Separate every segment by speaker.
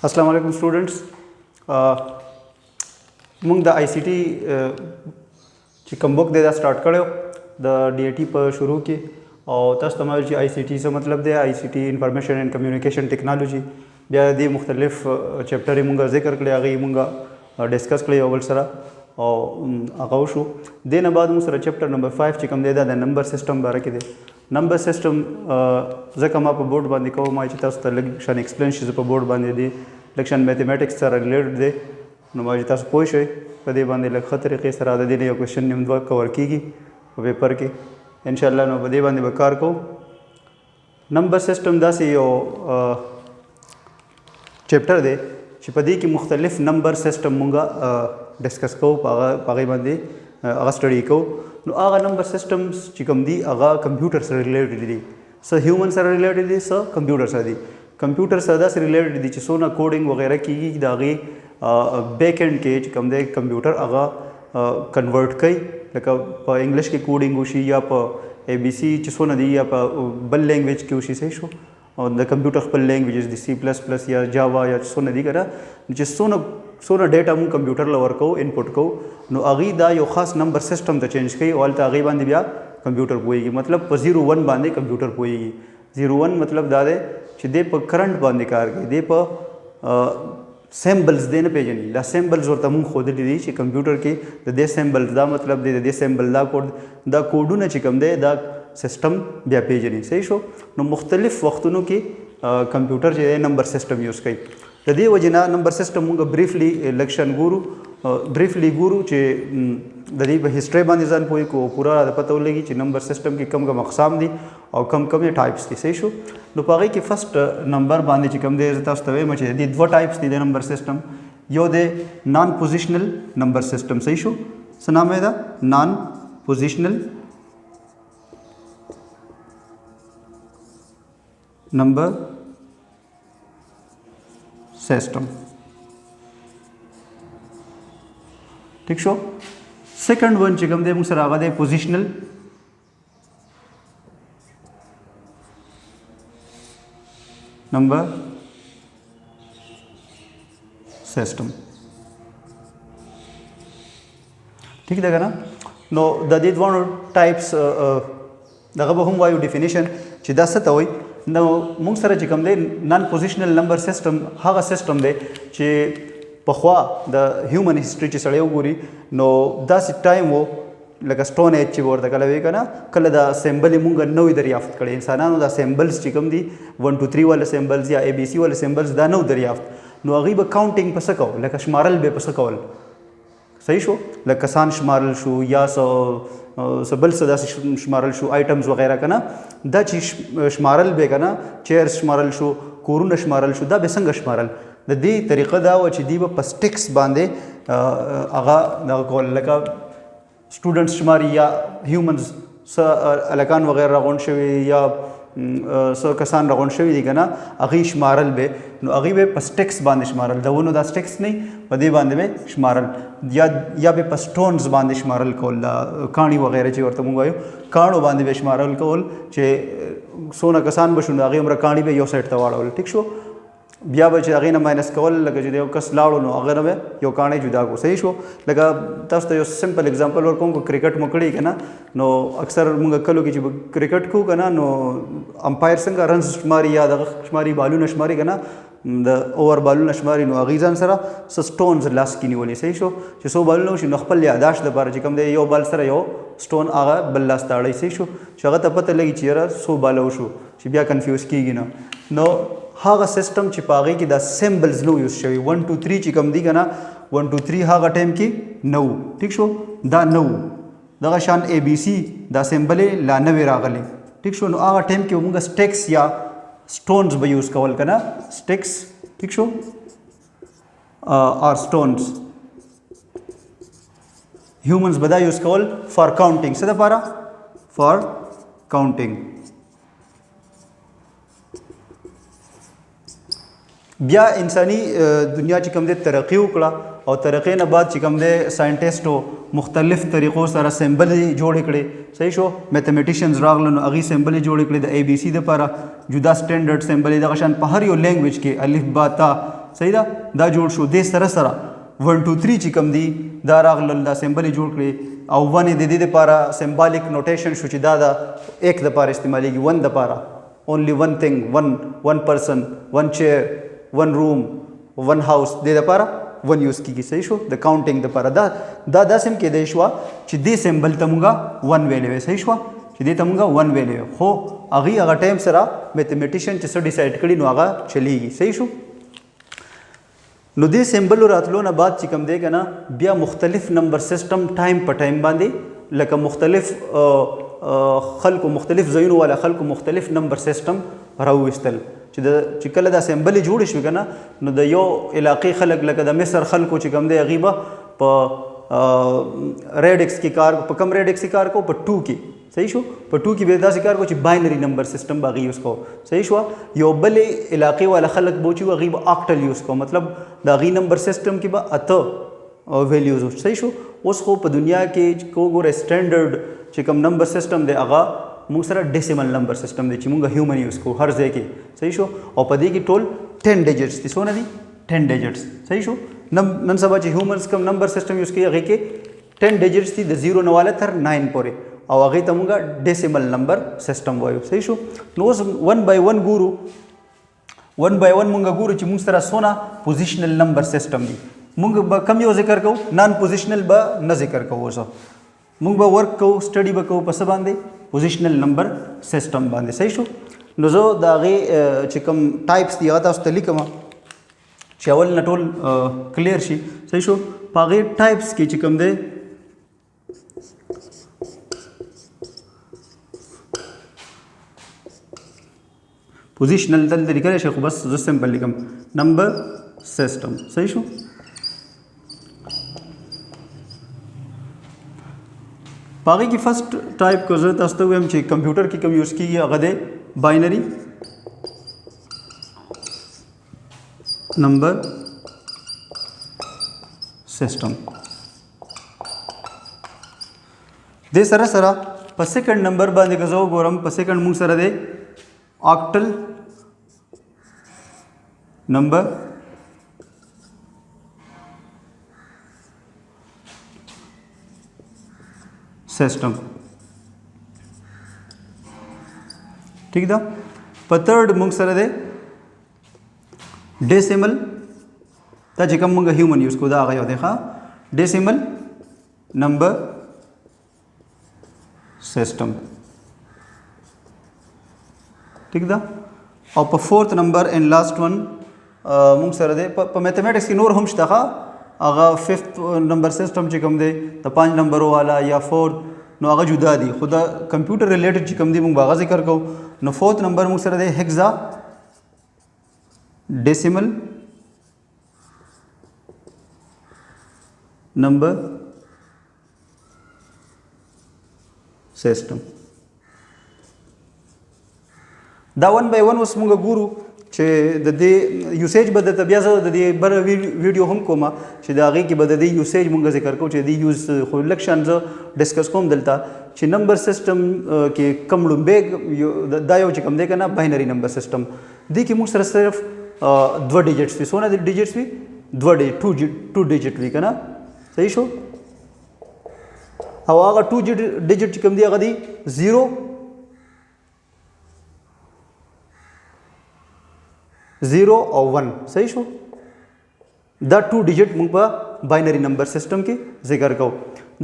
Speaker 1: अस्सलाम वालेकुम स्टूडेंट्स। मूंग the ICT چې کوم بوک دی دا سٹارټ کړو د DAT په شروع کې او تاسو ته مایو چې ICT څه مطلب دی. ICT انفارمیشن اینڈ کمیونیکیشن ټیکنالوژي بیا د مختلف چپټر مونږ ذکر کړی هغه مونږ ډسکس کړی اول سره او هغه شو د نه بعد مو سره چپټر نمبر 5 چې کوم دی دا د نمبر سیستم باره کې دی. نمبر سیستم ځکه ما په بورډ باندې کوم ما چې تاسو ته لږ شان ایکسپلین شي په بورډ باندې دی لږ شان میتھمیټکس سره ریلیټډ دی نو ما چې تاسو پوه شئ په دې باندې لږ ښه طریقې سره د دې یو کوېشن نیم دوه کور کېږي په پیپر کې انشاءالله. نو په دې باندې به کار کوو. نمبر سیسټم داسې یو چپټر دی چې په دې کې مختلف نمبر سیسټم مونږه ډسکس کوو په هغې باندې هغه سټډي کوو. نو هغه نمبر سیسټمز چې کوم دي هغه کمپیوټر سره ریلیټډ دي، څه هیومن سره ریلیټډ دي، څه کمپیوټر سره دي. کمپیوټر سره داسې ریلیټډ دي چې څونه کوډینګ وغیرہ کېږي د هغې بیک اینډ کې چې کوم دی کمپیوټر هغه کنورټ کوي، لکه په انګلیش کې کوډینګ وشي یا په ABC چې څونه دي یا په بل لینګویج کې وشي. صحیح شو. او د کمپیوټر خپل لینګویجز د C++ یا جاوا یا څونه دي که نه چې څونه ډیټا مونږ کمپیوټر له ورکوو انپوټ کوو نو هغې دا یو خاص نمبر سیسټم ته چینج کوي او هلته هغې باندې بیا کمپیوټر پوهېږي. مطلب په 0-1 باندې کمپیوټر پوهېږي. 0-1 مطلب دا دی چې دی په کرنټ باندې کار کوي، دی په سیمبلز دی نه پېژني. دا سیمبلز ورته مونږ ښودلي دي چې کمپیوټر کې د دې سیمبلز دا مطلب دی د دې سیمبل دا کوډ دا کوډونه چې کوم دی دا سیسټم بیا پېژني. صحیح شو. نو مختلف وختونو کې کمپیوټر چې دی نمبر سیسټم یوز کوي. د دې وجې نه نمبر سیسټم مونږ بریفلی لکشن ګورو چې د دې په هسټري باندې ځان پوهې کو پوره د پته ولګي چې نمبر سیسټم کې کم کم اقسام دي او کم کم ټایپس دي. صحیح شو. نو په هغې کې فرسټ نمبر باندې چې کوم دی زه تاسو ته وایم چې د دوه ټایپس دي د نمبر سیسټم. یو دی نان پوزیشنل نمبر سیسټم. صحیح شو. څه نام یې ده؟ نان پوزیشنل نمبر سیسټم. ٹھیک شو. سیکنډ ون چې کوم دی موږ سره هغه دی پوزیشنل نمبر سیسټم. ٹھیک دی که نه. نو د دې دواړو ټایپس دغه به هم وایو ډیفینیشن چې دا څه ته وایي. نو موږ سره چې کوم دی نان پوزیشنل نمبر سیسټم هغه سیسټم دی چې پخوا د هیومن هسټري چې سړی وګوري نو داسې ټایم و لکه سټون ایج چې به ورته کله وایي که نه کله دا سیمبل یې مونږ نو دریافت کړی. انسانانو دا سیمبلز چې کوم دي 1 2 3 والا سیمبلز یا ABC والا سیمبلز دا نو دریافت. نو هغوی به کاونټینګ په څه کول لکه شمارل به په څه کول. صحیح شو. لکه کسان شمارل شو یا څه بل څه داسې شمارل شو آیټمز وغیرہ که نه دا چې شمارل به که نه چیرز شمارل شو کورونه شمارل شو دا به څنګه شمارل. د دې طریقه دا وه چې دوی به په سټکس باندې هغه دغه کول لکه سټوډنټس شماري یا هیومنز څه هلکان وغیره راغونډ شوي یا څه کسان راغونډ شوي دي که نه هغوی شمارل به نو هغوی به په سټکس باندې شمارل. د ونو دا سټکس نه په دې باندې به شمارل یا به په سټونز باندې شمارل کول دا کاڼي وغیره چې ورته مونږ وایو کاڼو باندې به شمارل کول چې څونه کسان به شو نو هغې عمره کاڼي به یو سایډ ته واړول. ټیک شو. بیا به چې هغې نه ماینس کول لکه چې د یو کس لاړو نو هغه نه به یو کاڼی جدا کړو. صحیح شو. لکه تاسو ته یو سمپل اگزامپل ورکوم که کرکټ مو کړی که نه نو اکثر مونږ کلو کې چې کرکټ کوو که نه نو امپایر څنګه رنز شماري یا دغه شماري بالونه شماري که نه د اوور بالونه شماري نو هغې ځان سره څه سټونز لاس کې نیولي. صحیح شو. چې څو بالونه وشي نو خپل یاداشت دپاره چې کوم دی یو بال سره یو سټون هغه بل لاس ته اړوي. صحیح شو. چې هغه ته پته لګي چې یاره څو باله وشو چې بیا کنفیوز کېږي نه. نو هغه سیسټم چې په هغې کې دا سیمبلز نو یوز شوي 1 2 3 چې کوم دي که نه 1 2 3 هغه ټایم کې نه و. ټیک شو. دا نه و. دغه شان ABC دا سیمبل یې لا نوې راغلی. ټیک شو. نو هغه ټایم کې مونږ سټکس یا سټونز به یوز کول که نه سټکس. ٹھیک شو. اور سټونز هیومنز به دا یوز کول فار کاونټینګ. څه دپاره؟ فار کاونټینګ. بیا انساني دنیا چې کوم دی ترقي وکړه او ترقۍ نه بعد چې کوم دی ساینټسټو مختلف طریقو سره سیمبلې جوړې کړې. صحیح شو. میتھمیټیشنز راغله نو هغوی سیمبلې جوړې کړې د ABC دپاره جدا سټینډرډ سیمبلې دغه شان په هر یو لینګویج کې الف با تا صحیح ده دا جوړ شو دې سره سره 1 2 3 چې کوم دي دا راغلل دا سمبل جوړ کړي او ونه د دې لپاره سمبالیک نوټیشن شو چې دا د ایک د لپاره استعمالېږي ون د لپاره only one thing one person one chair one room one house د لپاره ون یوز کیږي صحیح شو د کاونټینګ لپاره دا سم کې دی شو چې دې سمبل ته مونږه ون ویلې صحیح شو چې دې ته مونږه ون ویلې خو هغه ټایم سره میتھمیټیشن چې څه ډیسایډ کړي نو هغه چلیږي صحیح شو نو دې سمبل راتلو نه بعد چې کوم دی کنه بیا مختلف نمبر سیستم ټایم په ټایم باندې لکه مختلف خلکو مختلف ځایونو والا خلکو مختلف نمبر سیستم راوستل چې کله دا سمبل جوړ شي کنه نو د یو علاقې خلک لکه د مصر خلکو چې کوم دی غیبه په ریډکس کې کار په کم ریډکس کې کار کو په 2 کې صحیح شو په 2 کې به داسې کار کو چې باینری نمبر سیستم باغی یوز کو صحیح شو یو بل علاقې والا خلک بوچي غیب آکټل یوز کو مطلب دا غي نمبر سیستم کې به اته ویلیوز صحیح شو اوس خو په دنیا کې کو ګوره سټانډرډ چې کوم نمبر سیستم دی هغه موږ سره ډیسیمل نمبر سیستم دی چې موږ هیومن یوز کو هر ځای کې صحیح شو او په دې کې ټول 10 ډیجټس دي څونه دي 10 ډیجټس صحیح شو نن سبا چې هیومنز کوم نمبر سیستم یوز کوي هغه کې 10 ډیجټس دي د 0 نه والا تر 9 پورې او هغه ته موږ ډیسیمل نمبر سیستم وایو صحیح شو نو اوس 1 by 1 ګورو 1 by 1 موږ ګورو چې موږ سره څونه پوزیشنل نمبر سیستم دي موږ به کم یو ذکر کوو نان پوزیشنل به نه ذکر کوو اوس موږ به ورک کوو سټډي به کوو په څه باندې پوزیشنل نمبر سیستم باندې صحیح شو نو زه د هغې چې کوم ټایپس دي هغه تاسو ته لیکم چې اول نه ټول کلیر شي صحیح شو په هغې ټایپس کې چې کوم دی پوزیشنل دلته لیکلی شي خو بس زه سمپل لیکم نمبر سیستم صحیح شو باقی کی فرسٹ ٹائپ کو ضرورت تاسو ته وایم چې کمپیوټر کې کوم یوز کیږي هغه دی باینری نمبر سیستم د سره سره په سیکنډ نمبر باندې که زه وګورم په سیکنډ موږ سره دی آکټل نمبر سیسٹم ٹھیک ده په تھرډ موږ سره دی ډیسیمل دا چې کوم موږ هیومن یوز کوو دا هغه یو دی ښه ډیسیمل نمبر سیسٹم ٹھیک ده او په فورث نمبر ان لاست ون موږ سره دی په میتھمیټکس کې نور هم شته هغه ففتھ نمبر سیسٹم چې کوم دی د 5 نمبر والا یا فورث نو هغه جدا دي خو دا کمپیوټر ریلیټډ چې کوم دی موږ هغه ذکر کوو نو فورث نمبر موږ سره دی هیکزا ډیسیمل نمبر سیسٹم دا 1 by 1 اوس موږ ګورو چې د دې یوسیج به درته بیا زه د دې بل ویډیو هم کوم چې د هغې کې به د دې یوسیج موږ ذکر کوو چې د یوز خو لږ شان زه ډسکس کوم دلته چې نمبر سیسټم کې کم لومبی دا یو چې کوم دی که نه باینري نمبر سیسټم دې کې موږ سره صرف 2 ډیجټس وي څونه ډیجټس وي 2 ډیجټ وي که نه صحیح شو او هغه 2 ډیجټ چې کوم دی هغه دی 0 او 1 صحیح شو دا 2 ډیجټ موږ په باینري نمبر سیسټم کې ذکر کوو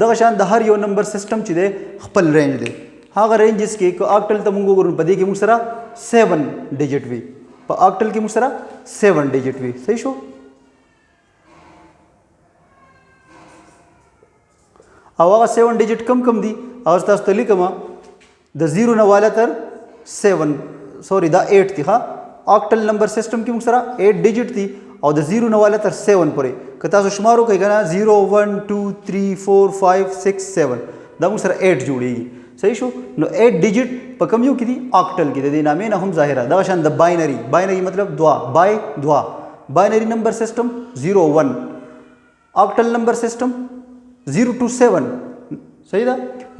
Speaker 1: دغه شان د هر یو نمبر سیسټم چې دی خپل رینج دی هغه رینجز کې که آکټل ته موږ وګورو په دې کې موږ سره 7 ډیجټ وي په آکټل کې موږ سره 7 ډیجټ وي صحیح شو او هغه 7 ډیجټ کم دي او تاسو ته لیکم د 0 نه والا تر 7 سوري دا 8 دی ښه آکټل نمبر سیسټم کې موږ سره 8 ډیجټ دي او د 0 نه والا تر 7 پورې که تاسو شمار وکړئ که نه 0 1 2 3 4 5 6 7 دا موږ سره 8 جوړېږي صحیح شو نو 8 ډیجټ په کوم یو کې دي آکټل کې د دې نامې نه هم ظاهره دغه شان د باینري مطلب دوا باینري نمبر سیسټم 0 1 آکټل نمبر سیسټم 0 to 7 صحیح ده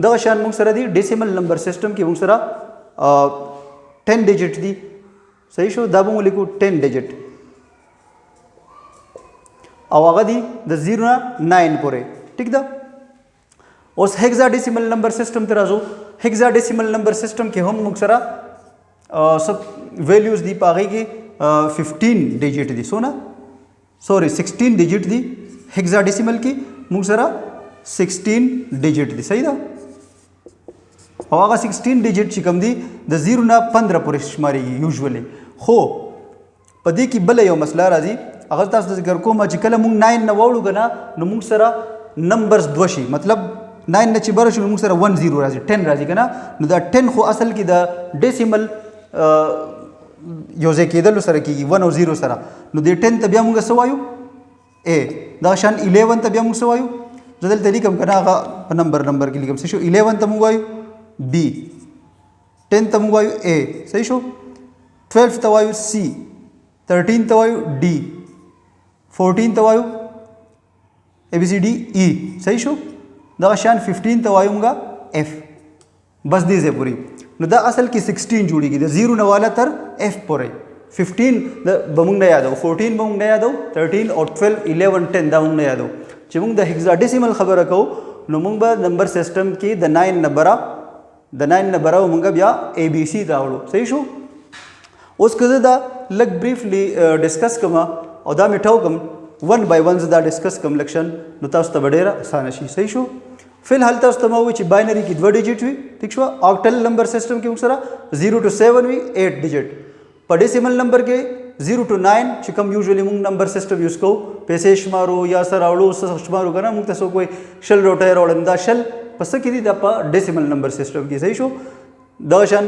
Speaker 1: دغه شان موږ سره دی ډیسیمل نمبر سیسټم کې موږ سره 10 ډیجټ دي صحیح شو دا به مو لیکو 10 ډیجټ او هغه دی د 0 نه 9 پورې ټیک ده. اوس هیگزاډیسیمل نمبر سیستم ته راځو. هیگزاډیسیمل نمبر سیستم کې هم موږ سره سب ویلیوز دی پاغې کې 15 ډیجټ دي سونه سوري 16 ډیجټ دي. هیگزاډیسیمل کې موږ سره 16 ډیجټ دي صحیح ده. او هغه 16 ډیجټ چې کوم دي د 0 نه 15 پورې شمارېږي یوزولي. خو په دې کې بل یو مسله راځي هغه تاسو ته ذکر کوم چې کله موږ 9 نه وړو کنه نو موږ سره نمبرز دوه شي مطلب 9 نه چې بره شي موږ سره 1 0 راځي 10 راځي کنه نو دا 10 خو اصل کې د ډیسیمل یو ځای کېدلو سره کېږي 1 او 0 سره نو د 10 ته بیا موږ څه وایو A. دا شان 11 ته بیا موږ څه وایو زه دلته لیکم کنه هغه په نمبر کې لیکم څه شو 11 ته موږ وایو B. 10 ته موږ وایو A صحیح شو. 12 ته وایو C. 13 ته وایو D. 14 ته وایو ABCD E صحیح شو. دا شان 15 ته وایو موږ F. بس دې ځای پورې نو دا اصل کې 16 جوړیږي د 0 نه والا تر F پورې. 15 د بمونږ نه یادو 14 بمونږ نه یادو 13 او 12 11 10 دا مونږ نه یادو. چې مونږ د هیگزاډیسیمل خبره کوو نو مونږ به نمبر سیستم کې د 9 نمبر او مونږ بیا ABC راوړو صحیح شو. اوس که زه دا لږ بریفلی ډسکس کوم او دا میټاو کوم 1 by 1 زه دا ډسکس کوم لکشن نو تاسو ته ډیره اسانه شي صحیح شو. فی الحال تاسو ته مو چې باینری کې 2 ډیجټ وي ٹھیک شو. آکټل نمبر سیستم کې موږ سره 0 to 7 وي 8 ډیجټ. په ډیسیمل نمبر کې 0 to 9 چې کوم یوزولي موږ نمبر سیستم یوز کوو پیسې شمارو یا سره راوړو شمارو کنه موږ تاسو کوئی شل روټه راوړم دا شل پس کې دي د په ډیسیمل نمبر سیستم کې صحیح شو. دا شان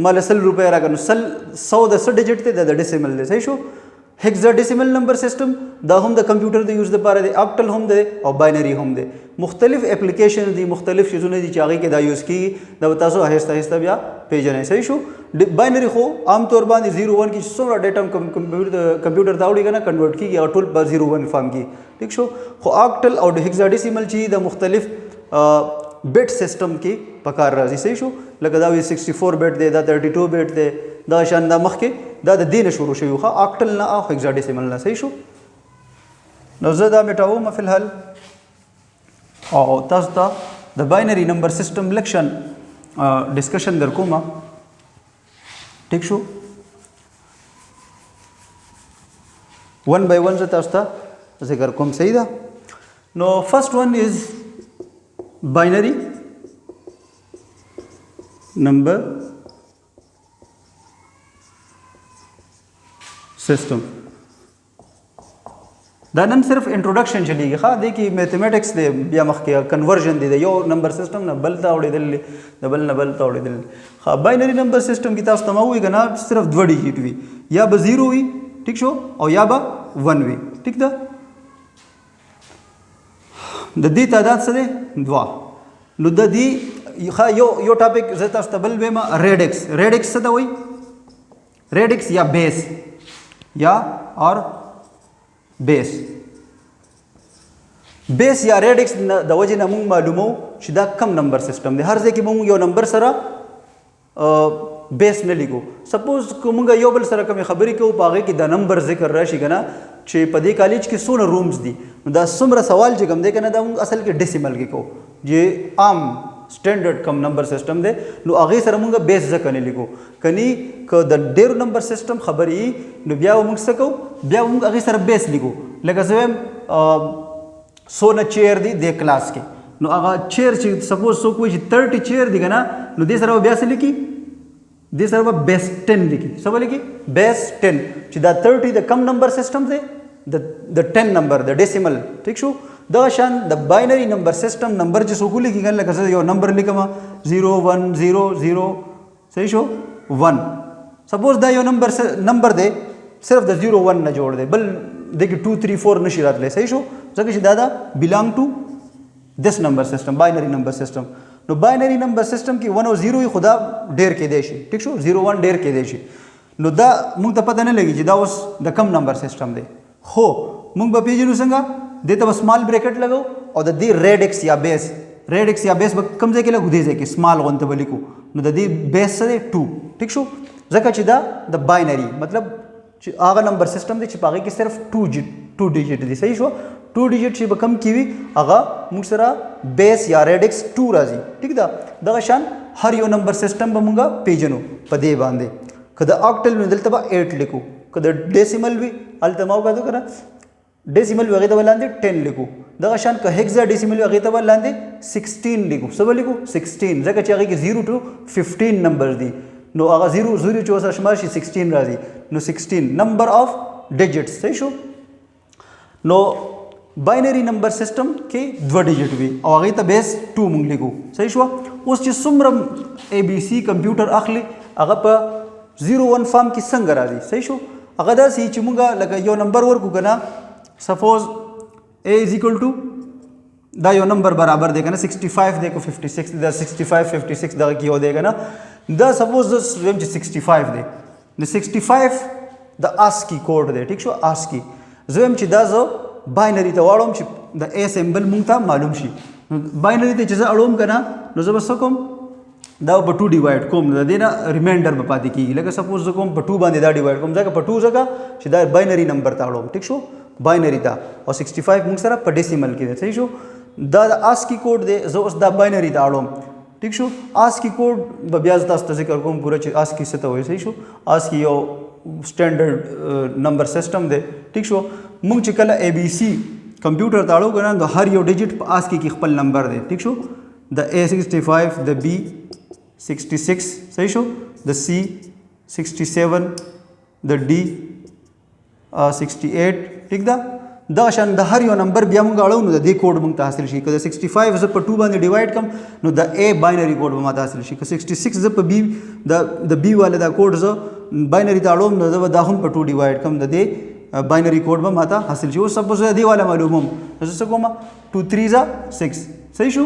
Speaker 1: مال 100 روپے راغنو 100 د 100 ډیجټ ته د ډیسیمل دی صحیح شو. هیگزاډیسیمل نمبر سیستم دا هم د کمپیوټر د یوز لپاره دی آکټل هم دی او باینری هم دی. مختلف اپلیکیشن دي مختلف شیزونه دي چې هغه کې دا یوز کیږي دا تاسو آهسته آهسته بیا پیژنئ صحیح شو. باینری خو عام طور باندې 0 1 کې څومره ډیټا کمپیوټر ته وړي کنه کنورټ کیږي او ټول په 0 1 فارم کې ٹھیک شو. خو آکټل او هیگزاډیسیمل چې د مختلف بیٹ سیستم کې پکار راځي صحیح شو. لکه دا 64 بیٹ دی دا 32 بیٹ دی دا شان دا مخکې دا د دینه شروع شوی خو آکټل نه او هیگزاډیسیمل نه صحیح شو. نو زه دا میټاوم فی الحال او تاسو ته د باینری نمبر سیستم لکشن ډسکشن در کوم ٹھیک شو. 1 by 1 زه تاسو ته ذکر کوم صحیح ده. نو فرست ون از باینری نمبر سیستم. دا نن صرف انټروډکشن چلیږي ښه دی کې میتھمیټکس دی بیا مخکې کنورژن دی د یو نمبر سیستم نه بل ته اورېدل د بل نه بل ته اورېدل. ښه باینری نمبر سیستم کې تاسو ته ما ووایي که نه صرف 2 ډیجټ وي یا به 0 وي ټیک شو او یا به 1 وي ټیک ده. د دې تعداد څه دی 2. نو د دې یو ټاپک زه تاسو ته بل وایم ریډکس. ریډکس څه ته وایي ریډکس یا بیس یا اور بیس. بیس یا ریډکس د وجې نه موږ معلومو چې دا کم نمبر سیستم دی. هر ځای کې موږ یو نمبر سره بیس نه لیکو. سپوز که موږ یو بل سره کومې خبرې کوو په هغې کې د نمبر ذکر راشي که نه چې په دې کالج کې څونه رومز دي نو دا څومره سوال چې کوم دی که نه دا موږ اصل کې ډیسیمل کې کوو چې عام سټینډرډ کم نمبر سیستم دی نو هغې سره موږ بیس ځکه نه لیکو. کني که د ډېرو نمبر سیستم خبرې نو بیا به موږ څه کوو بیا به موږ هغې سره بیس لیکو. لکه زه وایم 100 چیر دی د کلاس کې نو هغه چیر چې سپوز څوک وایي چې 30 چیر دی که نه نو دې سره به بیا څه لیکي دې سره به بیس 10 لیکي. څه به لیکي بیس 10 چې دا 30 د کم نمبر سیستم دی د 10 نمبر د ډیسیمل ٹھیک شو. دا شان د باینری نمبر سیستم نمبر چې څوک ولیکي کنه لکه زه یو نمبر لیکم 0 1 0 0 صحیح شو 1. سپوز دا یو نمبر دی صرف د 0 1 نه جوړ دی بل دغه 2 3 4 نشي راتلی صحیح شو ځکه چې دا belong to this number system باینری نمبر سیستم. نو باینری نمبر سیستم کې 1 او 0 یې خدا ډیر کې دی شي ٹھیک شو 0 1 ډیر کې دی شي. نو دا موږ ته پته نه لګي چې دا اوس د کم نمبر سیستم دی. خو موږ به پیژنو څنګه دې ته سمال بریکټ لګو او د دې ریډکس یا بیس به کم ځای کې لګو دې ځای کې سمال غونته به لیکو نو د دې بیس څه دی 2 ٹھیک شو ځکه چې دا د باینری مطلب چې هغه نمبر سیستم دی چې په هغې کې صرف 2 ډیجټ دي صحیح شو 2 ډیجټ چې به کم کیوي هغه موږ سره بیس یا ریډکس 2 راځي ټیک ده دغه شان هر یو نمبر سیستم به موږ پیژنو په دې باندې که د آکټل وي دلته به 8 لیکو که د ډیسیمل وي هلته ما وکړو که نه ډیسیمل وي هغې ته به لاندې 10 لیکو دغه شان که هیکزا ډیسیمل وي هغې ته به لاندې 16 لیکو څه به لیکو 16 ځکه چې هغې کې 0 to 15 نمبر دي نو هغه 0 چې ورسره شمار شي 16 راځي نو 16 نمبر آف ډیجټس صحیح شو نو باینري نمبر سیسټم کې 2 ډیجټ وي او هغې ته بیس 2 مونږ لیکو صحیح شو اوس چې څومره اے بي سی کمپیوټر اخلي هغه په 0-1 فارم کې څنګه راځي صحیح شو هغه داسې چې مونږ لکه یو نمبر ورکو که نه سپوز اے از ایکول ټو دا یو نمبر برابر دی که نه 65 دی که 56 دی دا 65 56 دغه کې یو دی که نه دا سپوز زه ویم چې 65 دی د 65 د آسکی کوډ دی ټیک شو آسکی زه ویم چې دا زه باینري ته واړوم چې د اے سیمبل مونږ ته معلوم شي باینري ته چې زه اړوم که نه نو زه به څه کوم دا په 2 ډیوایډ کوم د دې نه ریمایندر به پاتې کېږي لکه سپوز زه کوم په 2 باندې دا ډیوایډ کوم ځکه په 2 ځکه چې دا باینري نمبر ته اړوم ټیک شو باینري ته او 65 موږ سره په ډیسیمل کې دی صحیح شو دا د آسکی کوډ دی زه اوس دا باینري ته اړوم ټیک شو آسکی کوډ به بیا زه تاسو ته ذکر کوم پوره چې آسکی څه ته وایي صحیح شو آسکی یو سټینډرډ نمبر سیسټم دی ټیک شو موږ چې کله اے بی سی کمپیوټر ته اړو که نه د هر یو ډیجټ په آسکی کې خپل نمبر دی ټیک شو د اے 65 د بی 66 صحیح شو د سی 67 د ډي 68 ټیک ده دا شان د هر یو نمبر بیا موږ اړو نو د دې کوډ موږ ته حاصل شي که د 65 زه په 2 باندې ډیوایډ کړم نو د اے باینري کوډ به ماته حاصل شي که 66 زه په بی د بی والا دا کوډ زه باینري ته اړوم نو زه به دا هم په 2 ډیوایډ کړم د دې باینري کوډ به ماته حاصل شي اوس سپوز دې والا معلوموم نو زه څه کوم 2 3 زه 6 صحیح شو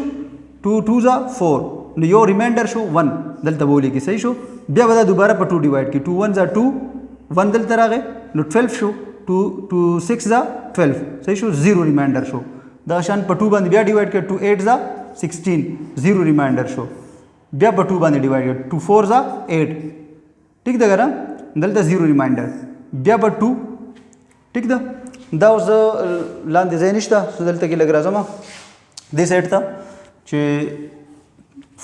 Speaker 1: 2 2 زه 4 نو یو ریمایندر شو 1 دلته به ولیکي صحیح شو بیا به دا دوباره په 2 ډیوایډ کړي 2 1 زه 2 1 دلته راغی نو 12 شو 2 6 زه 12 صحیح شو 0 ریمایندر شو دا شان په 2 باندې بیا ډیوایډ کړه 2 8 زه 16 0 ریمایندر شو بیا په 2 باندې ډیوایډ کړه 2 4 زه 8 ټیک ده ګره دلته 0 ریمایندر بیا په 2 ټیک ده دا اوس لاندې ځای نشته دلته کې لږ راځم دې سایډ ته چې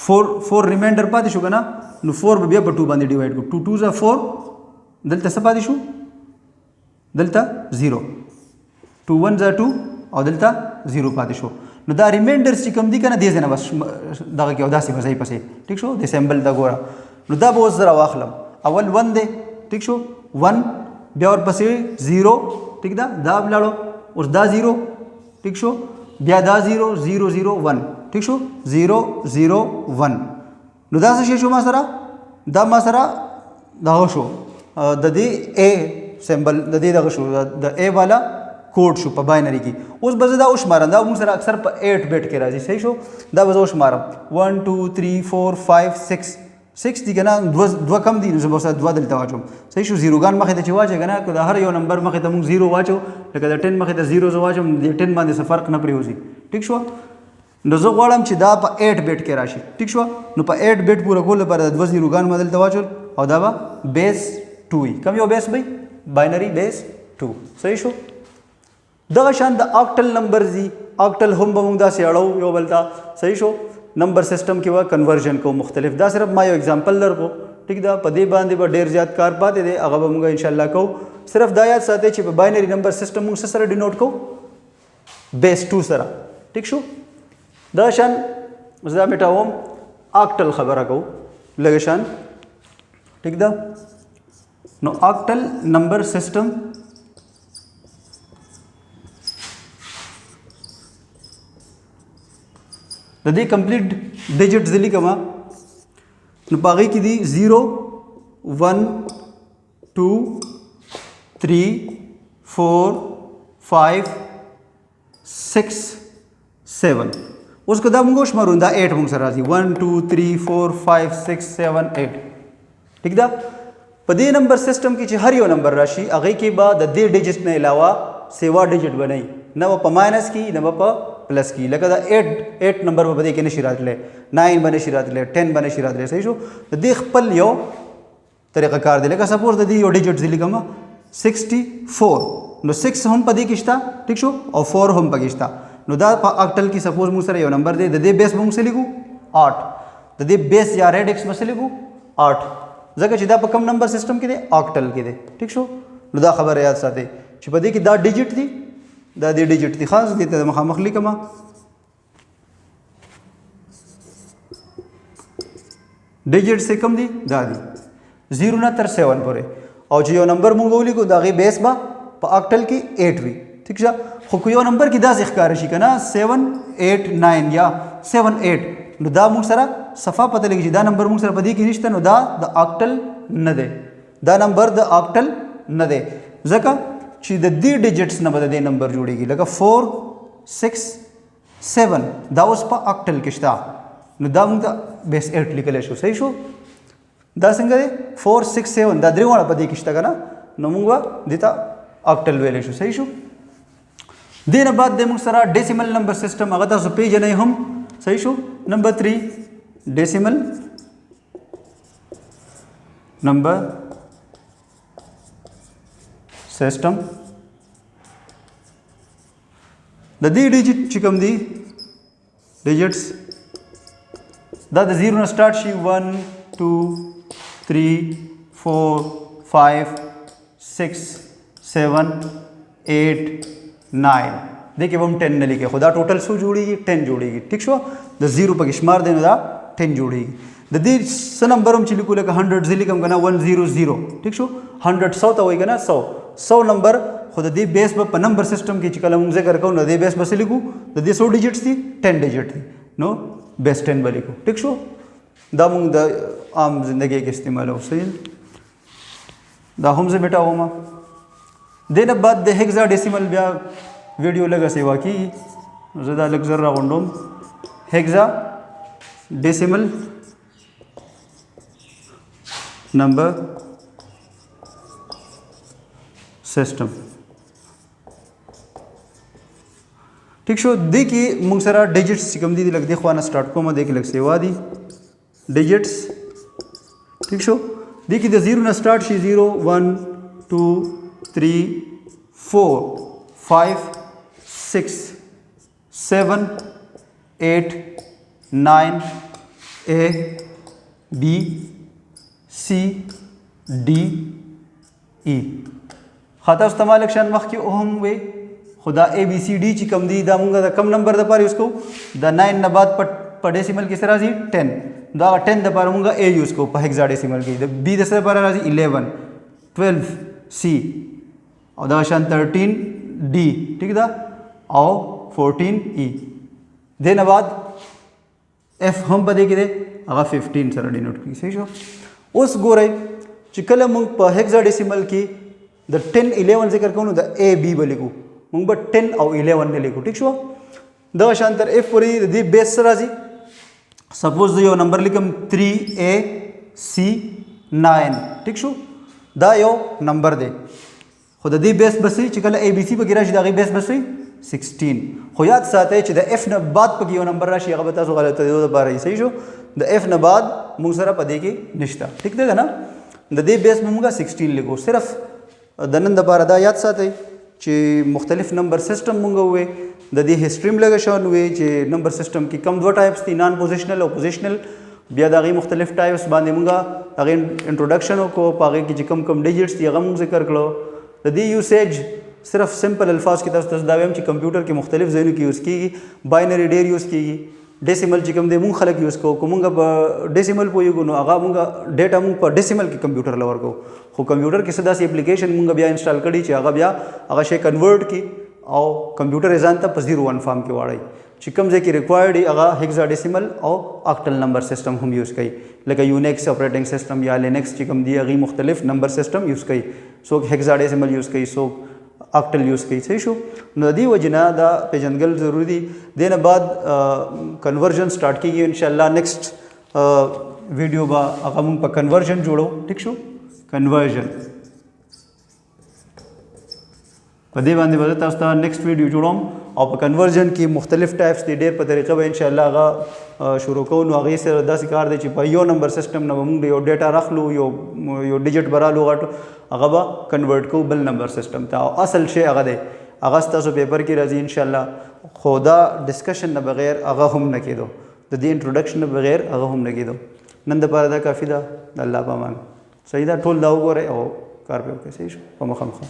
Speaker 1: 4 ریمایندر پاتې شو که نه نو 4 به بیا په 2 باندې ډیوایډ کړو 2 2 زه 4 دلته څه پاتې شو دلته 0 2 1 زه 2 او دلته 0 پاتې شو نو دا ریمایندرز چې کوم دي که نه دې ځای نه بس دغه کې او داسې به ځای پسې ټیک شو د سیمبل ته ګوره نو دا به اوس زه راواخلم اول 1 دی ټیک شو 1 بیا ورپسې 0 ټیک ده دا ولاړو اوس دا 0 ټیک شو بیا دا 0 0 0 1 ټیک شو 0 0 1 نو دا څه شی شو ما سره دا ما سره دغه شو د دې اے سیمبل د دې دغه شو د اے والا کوډ شو په باینري کې اوس به زه دا وشمارم دا موږ سره اکثر په 8 بیٹ کې راځي صحیح شو دا به زه وشمارم 1 2 3 4 5 6 دي که نه دوه کم دي نو زه به ورسره دوه دلته واچوم صحیح شو زیروګان مخې ته چې واچوې که نه که د هر یو نمبر مخې ته موږ 0 واچو لکه د 10 مخې ته 0 زه واچوم د 10 باندې څه فرق نه پرېوځي ټیک شو نو زه غواړم چې دا په 8 بیٹ کې راشي ټیک شو نو په 8 بیٹ پوره کولو لپاره د دوه زیروګان ما دلته واچول او دا به بیس 2 وي کوم یو بیس به باینري بیس 2 صحیح شو دغه شان د آکټل نمبر دي آکټل هم به موږ داسې اړو یو بل ته صحیح شو نمبر سیسټم کې به کنورژن کو مختلف دا صرف ما یو اگزامپل درکو ټیک ده په دې باندې به ډېر زیات کار پاتې دی هغه به موږ انشاءالله کوو صرف دا یاد ساتئ چې په باینري نمبر سیسټم موږ څه سره ډینوټ کوو بیس 2 سره ټیک شو دا شان زه دا میټاوم آکټل خبره کوو لږ شان ټیک ده نو آکټل نمبر سیسټم د دې کمپلیټ ډیجټس دي لیکم نو په هغې کې دي 0 1 2 3 4 5 6 7 اوس که دا موږ وشمارو دا 8 موږ سره راځي 1 2 3 4 5 6 7 8 ټیک ده په دې نمبر سیسټم کې چې هر یو نمبر راشي هغې کې به د دې ډیجټ نه علاوه سیوا ډیجټ به نه وي نه به په ماینس کې نه به په پلس کې لکه دا 8 نمبر به په دې کې نشي راتلی 9 به نشي راتلی 10 به نشي راتلی صحیح شو د دې خپل یو طریقه کار دی لکه سپوز د دې یو ډیجټ دی لیکم 64 نو 6 هم پدې کې شته ٹھیک شو او 4 هم پکې شته نو دا په اکټل کې سپوز موږ سره یو نمبر دی د دې بیس موږ سره لیکو 8 د دې بیس یا ریډکس مسله لیکو 8 ځکه چې دا په کم نمبر سیستم کې دی اکټل کې دی ٹھیک شو نو دا خبره یاد ساتئ چې په دې کې دا ډیجټ دی دا د ډیجټ دی خاص دي ته مخامخ لیکم ډیجټ سے کم دی دا دی 0 نه تر 7 پورې او چې یو نمبر مونږ ولیکو دا غي بیس با په اکټل کې 8 وي ٹھیک شه خو یو نمبر کې دا ښکار شي کنه 7 8 9 یا 7 8 نو دا مونږ سره صفه پته لګي چې دا نمبر مونږ سره په دې کې نشته نو دا د اکټل نه دی دا نمبر د اکټل نه دی ځکه چې د دې ډیجټس نه بده د نمبر جوړیږي لکه 4 6 7 دا اوس په اکټل کې شته نو دا موږ بیس 8 لیکل شو صحیح شو دا څنګه دی 4 6 7 دا درې وړه په دې کې شته کنه نو موږ دته اکټل ویل شو صحیح شو دینه بعد د موږ سره ډیسیمل نمبر سیستم هغه تاسو پیژنئ هم صحیح شو نمبر 3 ډیسیمل نمبر سیستم د دې ډیجټ چې کوم دي ډیجټس دا د 0 نه سٹارټ شي 1 2 3 4 5 6 7 8 9 देखिए हम 10 ने लिखे खुदा टोटल सो जोड़ेगी 10 जोड़ेगी ठीक शो द 0 पर शुमार देने दा 10 जोड़ेगी द दी स नंबर हम चिली को लेकर 100 जिली कम करना 100 ठीक शो 100 100 तो होएगा ना 100 नंबर खुद दी बेस पर नंबर सिस्टम की चिकल मुझे कर कहूँ नदी बेस बस लिखूँ द दी 100 डिजिट्स थी 10 डिजिट थी नो बेस 10 वाली को ठीक शो दा मुंग द आम जिंदगी के इस्तेमाल हो सही दा हम से बेटा होमा देन बाद द हेक्साडेसिमल ब्या वीडियो लगा सेवा की ज़्यादा लग जरा गुंडोम हेक्साडेसिमल नंबर सिस्टम ठीक शो देखिए मुंग सरा डिजिट्स कम दी लग देखो ना स्टार्ट को मैं देख लग सेवा दी डिजिट्स ठीक शो देखिए द 0 ना start she 0 1 2 3 4 5 6 7 8 9 A B C D E खाता इस्तेमाल लक्षण वक्त की ओहम वे खुदा A B C D ची कम दी दा मुंगा दा कम नंबर दा पार यूज़ को दा 9 न बाद पर डेसिमल की तरह जी 10 दा 10 दा पार मुंगा A यूज़ को पर हेक्साडेसिमल की दा B दा पार राजी 11 12 C और दा शान 13 D ठीक दा और 14 E देन बाद F हम पदे की दे अगर 15 सर डिनोट की सही शो उस गोरे चिकल मुंग पर हेक्साडेसिमल की द 10 11 जिक्र करूँ द A B वाले को मुंग बट 10 और 11 ने लिखो ठीक शो द शांतर F पूरी दी बेस राजी सपोज यो नंबर लिखम 3 A C 9 ठीक शो दा यो नंबर दे खुद दी बेस बसी चिकल A B C वगैरह शी बेस बसी 16 हो याद साथ है द F न बाद पर यो नंबर राशि अगर बता सो गलत है तो बार सही शो द F न बाद मुंग सरा पदे की निश्ता ठीक देगा ना द दी बेस मुंगा 16 लिखो सिर्फ दनन दबार अदा याद साथ है कि मुख्तलिफ नंबर सिस्टम मुंगा हुए दी हिस्ट्री में लगे शान हुए कि नंबर सिस्टम की कम दो टाइप्स थी नॉन पोजिशनल और पोजिशनल बिया दागी मुख्तलिफ टाइप्स बांधे मुंगा अगे इंट्रोडक्शन को पागे की कम कम डिजिट्स थी अगम से कर लो दी यूसेज सिर्फ सिंपल अल्फाज की तरफ दावे कि कंप्यूटर के मुख्तलिफ जैन की यूज़ की बाइनरी डेर यूज़ की डेसिमल चिकम दे मुंग खलक यूज़ को मुंगा डेसिमल पोई को आगा मुंगा डेटा मुंग पर डेसिमल की कंप्यूटर लवर को हो कंप्यूटर की सदा सी एप्लीकेशन मुंगा बिया इंस्टॉल करी चे आगा बिया आगा शे कन्वर्ट की और कंप्यूटर एजान तब 0 1 फॉर्म की वाड़ी चिकम जे की रिक्वायर्ड आगा हेक्साडेसिमल और ऑक्टल नंबर सिस्टम हम यूज़ कई लगा यूनिक्स ऑपरेटिंग सिस्टम या लिनक्स चिकम दी अगी मुख्तलिफ नंबर सिस्टम यूज़ कई सो हेक्साडेसिमल यूज़ कई सो ऑक्टल यूज़ कई सही शो नदी वजना दा पेजनगल ज़रूरी देन बाद कन्वर्जन स्टार्ट की इंशाल्लाह नेक्स्ट वीडियो बा अगम पर कन्वर्जन जोड़ो ठीक शो कन्वर्जन पदे बांधे बदे तास्ता नेक्स्ट वीडियो जोड़ो او په کنورژن کې مختلف ټایپس دي ډېر په طریقه به ان شاء الله هغه شروع کوو. نو هغې سره داسې کار دی چې په یو نمبر سسټم نه به موږ یو ډیټا راخلو، یو ډیجټ به رالو غټ، هغه به کنورټ کوو بل نمبر سسټم ته. او اصل شی هغه دی، هغه ستاسو پیپر کې راځي ان شاء الله. خو دا ډسکشن نه بغیر هغه هم نه کېدو، د دې انټروډکشن نه بغیر هغه هم نه کېدو. نن دپاره دا کافي ده. د الله په امان. صحیح ده، ټول دا وګورئ او کار پې وکړئ. صحیح شو، په مخه مخه.